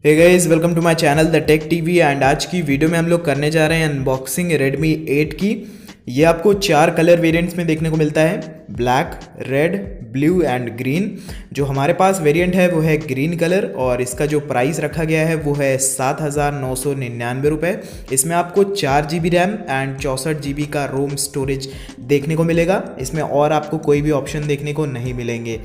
Hey guys, welcome to my channel the tech TV. And आज की video में हम लोग करने जा रहे हैं अनबॉक्सिंग Redmi 8 की। ये आपको 4 कलर वेरिएंट्स में देखने को मिलता है, black, red, blue and green. जो हमारे पास वेरिएंट है वो है ग्रीन कलर और इसका जो प्राइस रखा गया है वो है 7,999 रुपये। इसमें आपको 4 GB रैम एंड 64 GB का रोम स्टोरेज देखने को मिलेगा। इसमें और आपको कोई भी ऑप्शन देखने को नहीं मिलेंगे।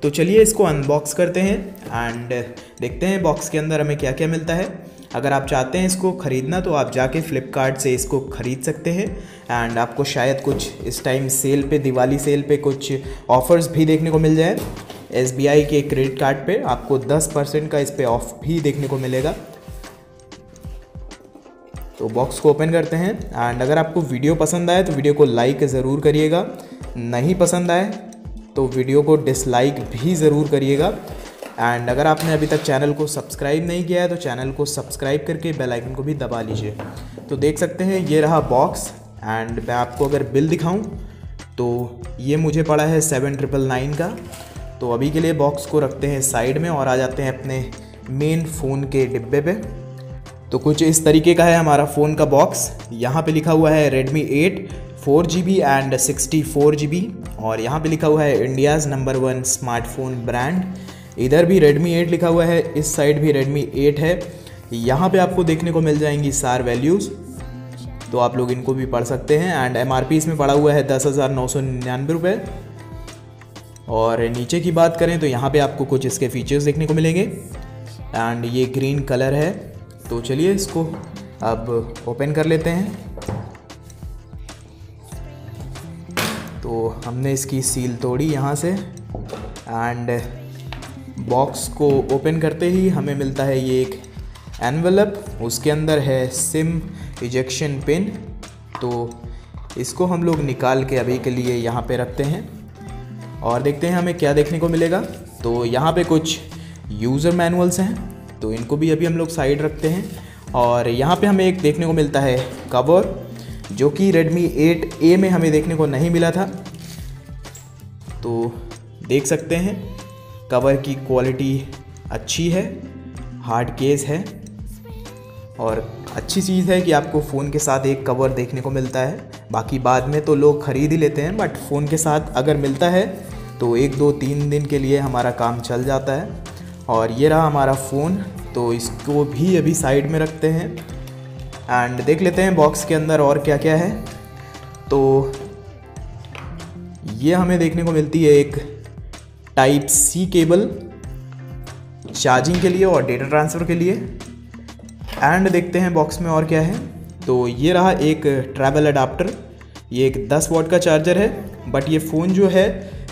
तो चलिए इसको अनबॉक्स करते हैं एंड देखते हैं बॉक्स के अंदर हमें क्या क्या मिलता है। अगर आप चाहते हैं इसको ख़रीदना तो आप जाके फ्लिपकार्ट से इसको ख़रीद सकते हैं। एंड आपको शायद कुछ इस टाइम सेल पे, दिवाली सेल पे कुछ ऑफ़र्स भी देखने को मिल जाए। SBI के क्रेडिट कार्ड पे आपको 10% का इस पे ऑफ भी देखने को मिलेगा। तो बॉक्स को ओपन करते हैं एंड अगर आपको वीडियो पसंद आए तो वीडियो को लाइक ज़रूर करिएगा, नहीं पसंद आए तो वीडियो को डिसलाइक भी ज़रूर करिएगा। एंड अगर आपने अभी तक चैनल को सब्सक्राइब नहीं किया है तो चैनल को सब्सक्राइब करके बेल आइकन को भी दबा लीजिए। तो देख सकते हैं ये रहा बॉक्स। एंड मैं आपको अगर बिल दिखाऊं तो ये मुझे पड़ा है 7,999 का। तो अभी के लिए बॉक्स को रखते हैं साइड में और आ जाते हैं अपने मेन फ़ोन के डिब्बे पे। तो कुछ इस तरीके का है हमारा फ़ोन का बॉक्स। यहाँ पे लिखा हुआ है Redmi 8 4 GB एंड 64 GB और यहाँ पे लिखा हुआ है इंडियाज़ नंबर 1 स्मार्टफोन ब्रांड। इधर भी Redmi 8 लिखा हुआ है, इस साइड भी Redmi 8 है। यहाँ पे आपको देखने को मिल जाएंगी सार वैल्यूज़, तो आप लोग इनको भी पढ़ सकते हैं। एंड MRP इसमें पड़ा हुआ है 10,999 रुपये। और नीचे की बात करें तो यहाँ पे आपको कुछ इसके फीचर्स देखने को मिलेंगे। एंड ये ग्रीन कलर है। तो चलिए इसको अब ओपन कर लेते हैं। तो हमने इसकी सील तोड़ी यहाँ से एंड बॉक्स को ओपन करते ही हमें मिलता है ये एक एनवेलप। उसके अंदर है सिम इजेक्शन पिन। तो इसको हम लोग निकाल के अभी के लिए यहाँ पे रखते हैं और देखते हैं हमें क्या देखने को मिलेगा। तो यहाँ पे कुछ यूज़र मैनुअल्स हैं, तो इनको भी अभी हम लोग साइड रखते हैं। और यहाँ पे हमें एक देखने को मिलता है कवर, जो कि Redmi 8A में हमें देखने को नहीं मिला था। तो देख सकते हैं कवर की क्वालिटी अच्छी है, हार्ड केस है और अच्छी चीज़ है कि आपको फ़ोन के साथ एक कवर देखने को मिलता है। बाकी बाद में तो लोग ख़रीद ही लेते हैं, बट फ़ोन के साथ अगर मिलता है तो 1 2 3 दिन के लिए हमारा काम चल जाता है। और ये रहा हमारा फ़ोन, तो इसको भी अभी साइड में रखते हैं एंड देख लेते हैं बॉक्स के अंदर और क्या क्या है। तो ये हमें देखने को मिलती है एक Type-C केबल चार्जिंग के लिए और डेटा ट्रांसफ़र के लिए। एंड देखते हैं बॉक्स में और क्या है। तो ये रहा एक ट्रैवल अडाप्टर। ये एक 10 वाट का चार्जर है, बट ये फ़ोन जो है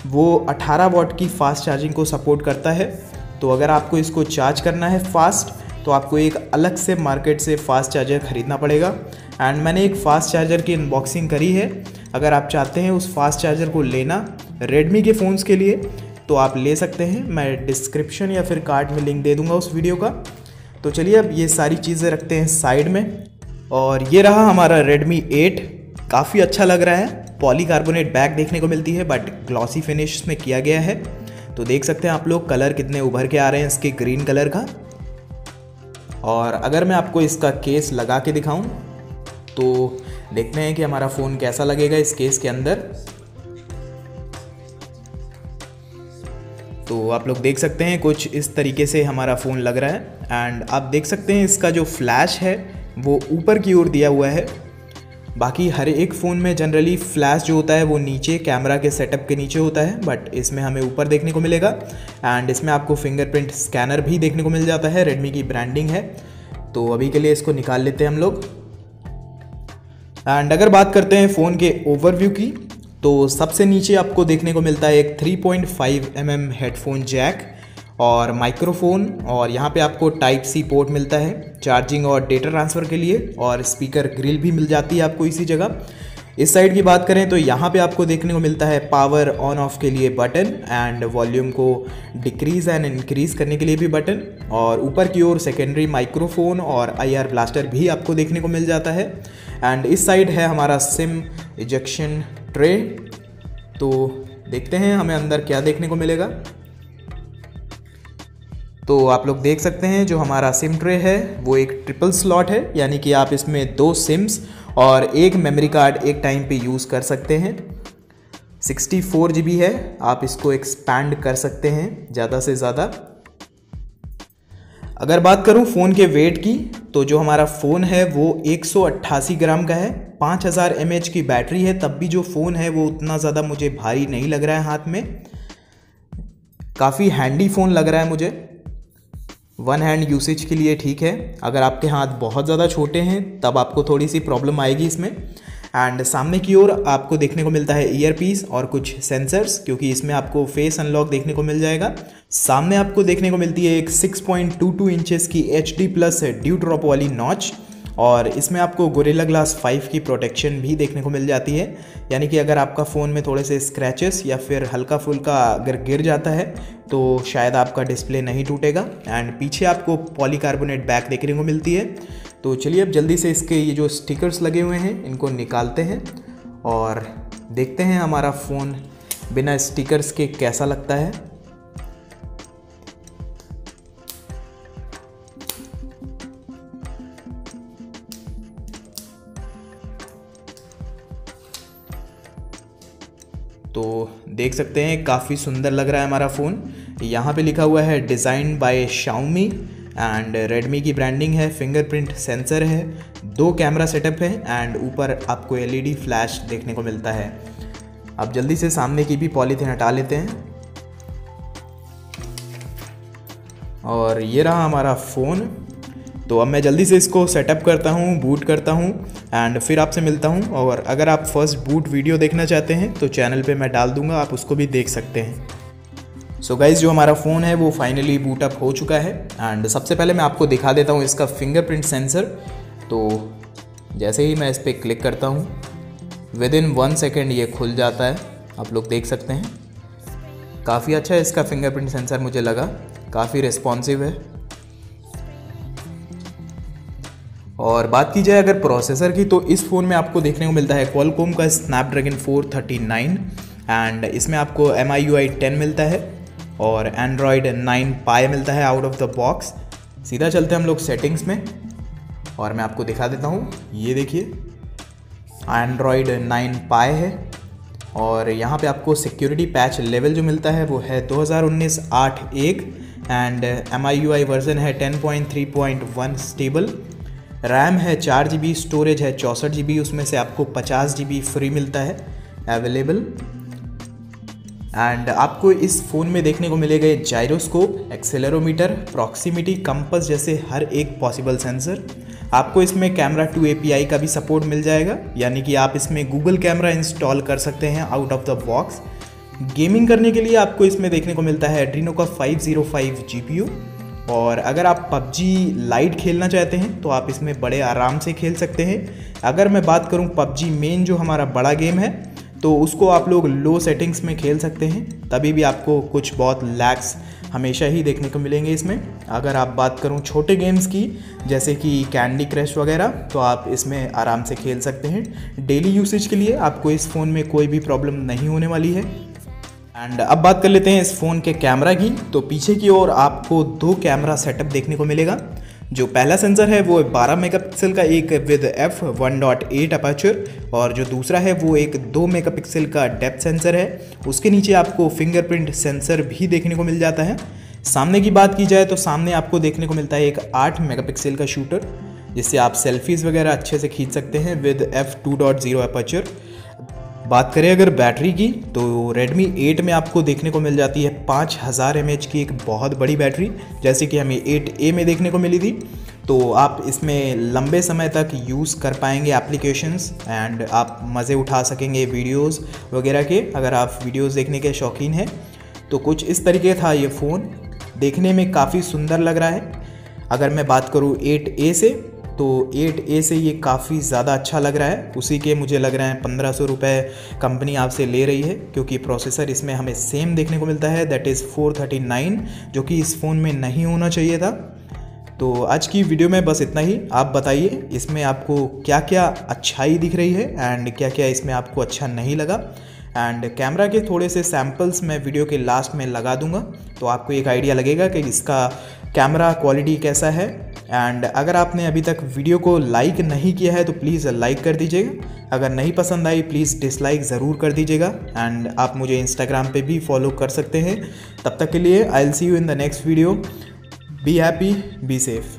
वो 18 वाट की फ़ास्ट चार्जिंग को सपोर्ट करता है। तो अगर आपको इसको चार्ज करना है फास्ट तो आपको एक अलग से मार्केट से फ़ास्ट चार्जर ख़रीदना पड़ेगा। एंड मैंने एक फ़ास्ट चार्जर की अनबॉक्सिंग करी है। अगर आप चाहते हैं उस फास्ट चार्जर को लेना Redmi के फ़ोन्स के लिए तो आप ले सकते हैं। मैं डिस्क्रिप्शन या फिर कार्ड में लिंक दे दूंगा उस वीडियो का। तो चलिए अब ये सारी चीज़ें रखते हैं साइड में। और ये रहा हमारा Redmi 8। काफ़ी अच्छा लग रहा है। पॉलीकार्बोनेट बैक देखने को मिलती है, बट ग्लॉसी फिनिश में किया गया है। तो देख सकते हैं आप लोग कलर कितने उभर के आ रहे हैं इसके ग्रीन कलर का। और अगर मैं आपको इसका केस लगा के दिखाऊं तो देखते हैं कि हमारा फ़ोन कैसा लगेगा इस केस के अंदर। तो आप लोग देख सकते हैं कुछ इस तरीके से हमारा फ़ोन लग रहा है। एंड आप देख सकते हैं इसका जो फ्लैश है वो ऊपर की ओर दिया हुआ है। बाकी हर एक फ़ोन में जनरली फ्लैश जो होता है वो नीचे कैमरा के सेटअप के नीचे होता है, बट इसमें हमें ऊपर देखने को मिलेगा। एंड इसमें आपको फिंगरप्रिंट स्कैनर भी देखने को मिल जाता है। Redmi की ब्रांडिंग है। तो अभी के लिए इसको निकाल लेते हैं हम लोग। एंड अगर बात करते हैं फ़ोन के ओवरव्यू की तो सबसे नीचे आपको देखने को मिलता है एक 3.5 mm हेडफोन जैक और माइक्रोफोन। और यहाँ पे आपको Type-C पोर्ट मिलता है चार्जिंग और डेटा ट्रांसफ़र के लिए, और स्पीकर ग्रिल भी मिल जाती है आपको इसी जगह। इस साइड की बात करें तो यहाँ पे आपको देखने को मिलता है पावर ऑन ऑफ के लिए बटन एंड वॉल्यूम को डिक्रीज़ एंड इंक्रीज़ करने के लिए भी बटन। और ऊपर की ओर सेकेंडरी माइक्रोफोन और IR ब्लास्टर भी आपको देखने को मिल जाता है। एंड इस साइड है हमारा सिम इजेक्शन ट्रे। तो देखते हैं हमें अंदर क्या देखने को मिलेगा। तो आप लोग देख सकते हैं जो हमारा सिम ट्रे है वो एक ट्रिपल स्लॉट है, यानी कि आप इसमें 2 सिम्स और एक मेमोरी कार्ड एक टाइम पे यूज़ कर सकते हैं। 64 GB है, आप इसको एक्सपैंड कर सकते हैं ज़्यादा से ज़्यादा। अगर बात करूं फ़ोन के वेट की, तो जो हमारा फ़ोन है वो 188 ग्राम का है। 5000 mAh की बैटरी है, तब भी जो फ़ोन है वो उतना ज़्यादा मुझे भारी नहीं लग रहा है हाथ में। काफ़ी हैंडी फ़ोन लग रहा है मुझे, वन हैंड यूसेज के लिए ठीक है। अगर आपके हाथ बहुत ज़्यादा छोटे हैं तब आपको थोड़ी सी प्रॉब्लम आएगी इसमें। एंड सामने की ओर आपको देखने को मिलता है ईयरपीस और कुछ सेंसर्स, क्योंकि इसमें आपको फेस अनलॉक देखने को मिल जाएगा। सामने आपको देखने को मिलती है एक 6.22 इंचेस की HD+ ड्यू ड्रॉप वाली नॉच, और इसमें आपको गोरिल्ला ग्लास 5 की प्रोटेक्शन भी देखने को मिल जाती है, यानी कि अगर आपका फ़ोन में थोड़े से स्क्रैचेस या फिर हल्का फुल्का अगर गिर जाता है तो शायद आपका डिस्प्ले नहीं टूटेगा। एंड पीछे आपको पॉलीकार्बोनेट बैक देखने को मिलती है। तो चलिए अब जल्दी से इसके ये जो स्टिकर्स लगे हुए हैं इनको निकालते हैं और देखते हैं हमारा फ़ोन बिना स्टिकर्स के कैसा लगता है। तो देख सकते हैं काफ़ी सुंदर लग रहा है हमारा फ़ोन। यहाँ पे लिखा हुआ है design by Xiaomi and Redmi की ब्रांडिंग है। फिंगरप्रिंट सेंसर है, 2 कैमरा सेटअप है एंड ऊपर आपको LED फ्लैश देखने को मिलता है। अब जल्दी से सामने की भी पॉलीथीन हटा लेते हैं और ये रहा हमारा फ़ोन। तो अब मैं जल्दी से इसको सेटअप करता हूँ, बूट करता हूँ एंड फिर आपसे मिलता हूँ। और अगर आप फर्स्ट बूट वीडियो देखना चाहते हैं तो चैनल पे मैं डाल दूँगा, आप उसको भी देख सकते हैं। सो गाइज़, जो हमारा फ़ोन है वो फाइनली बूट अप हो चुका है एंड सबसे पहले मैं आपको दिखा देता हूँ इसका फिंगरप्रिंट सेंसर। तो जैसे ही मैं इस पर क्लिक करता हूँ विदिन 1 सेकेंड ये खुल जाता है, आप लोग देख सकते हैं। काफ़ी अच्छा है इसका फिंगरप्रिंट सेंसर, मुझे लगा काफ़ी रिस्पॉन्सिव है। और बात की जाए अगर प्रोसेसर की, तो इस फ़ोन में आपको देखने को मिलता है क्वालकॉम का स्नैपड्रैगन 439 एंड इसमें आपको MIUI 10 मिलता है और एंड्रॉयड 9 पाई मिलता है आउट ऑफ द बॉक्स। सीधा चलते हैं हम लोग सेटिंग्स में और मैं आपको दिखा देता हूँ। ये देखिए एंड्रॉयड 9 पाई है और यहाँ पे आपको सिक्योरिटी पैच लेवल जो मिलता है वो है 2019 8.1 एंड MIUI वर्जन है 10.3.1 स्टेबल। रैम है 4 GB, स्टोरेज है 64 GB, उसमें से आपको 50 GB फ्री मिलता है अवेलेबल। एंड आपको इस फ़ोन में देखने को मिलेगा जाइरोस्कोप, एक्सेलेरोमीटर, प्रॉक्सिमिटी, कंपास जैसे हर एक पॉसिबल सेंसर। आपको इसमें कैमरा 2 API का भी सपोर्ट मिल जाएगा, यानी कि आप इसमें गूगल कैमरा इंस्टॉल कर सकते हैं out of the box. Gaming करने के लिए आपको इसमें देखने को मिलता है एड्रीनो का 505 GPU। और अगर आप PUBG लाइट खेलना चाहते हैं तो आप इसमें बड़े आराम से खेल सकते हैं। अगर मैं बात करूं PUBG मेन जो हमारा बड़ा गेम है तो उसको आप लोग लो सेटिंग्स में खेल सकते हैं, तभी भी आपको कुछ बहुत लैग्स हमेशा ही देखने को मिलेंगे इसमें। अगर आप बात करूं छोटे गेम्स की जैसे कि कैंडी क्रश वगैरह, तो आप इसमें आराम से खेल सकते हैं। डेली यूसेज के लिए आपको इस फ़ोन में कोई भी प्रॉब्लम नहीं होने वाली है। एंड अब बात कर लेते हैं इस फ़ोन के कैमरा की। तो पीछे की ओर आपको 2 कैमरा सेटअप देखने को मिलेगा। जो पहला सेंसर है वो 12 मेगापिक्सल का एक विद f1.8 अपर्चर और जो दूसरा है वो एक 2 मेगापिक्सल का डेप्थ सेंसर है। उसके नीचे आपको फिंगरप्रिंट सेंसर भी देखने को मिल जाता है। सामने की बात की जाए तो सामने आपको देखने को मिलता है एक 8 मेगापिक्सल का शूटर, जिससे आप सेल्फीज़ वगैरह अच्छे से खींच सकते हैं विद f2.0 अपर्चर। बात करें अगर बैटरी की, तो Redmi 8 में आपको देखने को मिल जाती है 5000 mAh की एक बहुत बड़ी बैटरी, जैसे कि हमें 8A में देखने को मिली थी। तो आप इसमें लंबे समय तक यूज़ कर पाएंगे एप्लीकेशंस एंड आप मज़े उठा सकेंगे वीडियोस वगैरह के, अगर आप वीडियोस देखने के शौकीन हैं। तो कुछ इस तरीके था ये फ़ोन, देखने में काफ़ी सुंदर लग रहा है। अगर मैं बात करूँ 8A से, तो 8A से ये काफ़ी ज़्यादा अच्छा लग रहा है। उसी के मुझे लग रहा है 1500 रुपये कंपनी आपसे ले रही है, क्योंकि प्रोसेसर इसमें हमें सेम देखने को मिलता है, दैट इज़ 439, जो कि इस फ़ोन में नहीं होना चाहिए था। तो आज की वीडियो में बस इतना ही। आप बताइए इसमें आपको क्या क्या अच्छाई दिख रही है एंड क्या क्या इसमें आपको अच्छा नहीं लगा। एंड कैमरा के थोड़े से सैम्पल्स मैं वीडियो के लास्ट में लगा दूंगा, तो आपको एक आइडिया लगेगा कि इसका कैमरा क्वालिटी कैसा है। एंड अगर आपने अभी तक वीडियो को लाइक नहीं किया है तो प्लीज़ लाइक कर दीजिएगा, अगर नहीं पसंद आई प्लीज़ डिसलाइक ज़रूर कर दीजिएगा। एंड आप मुझे इंस्टाग्राम पे भी फॉलो कर सकते हैं। तब तक के लिए I will see you in the next video. Be happy, be safe.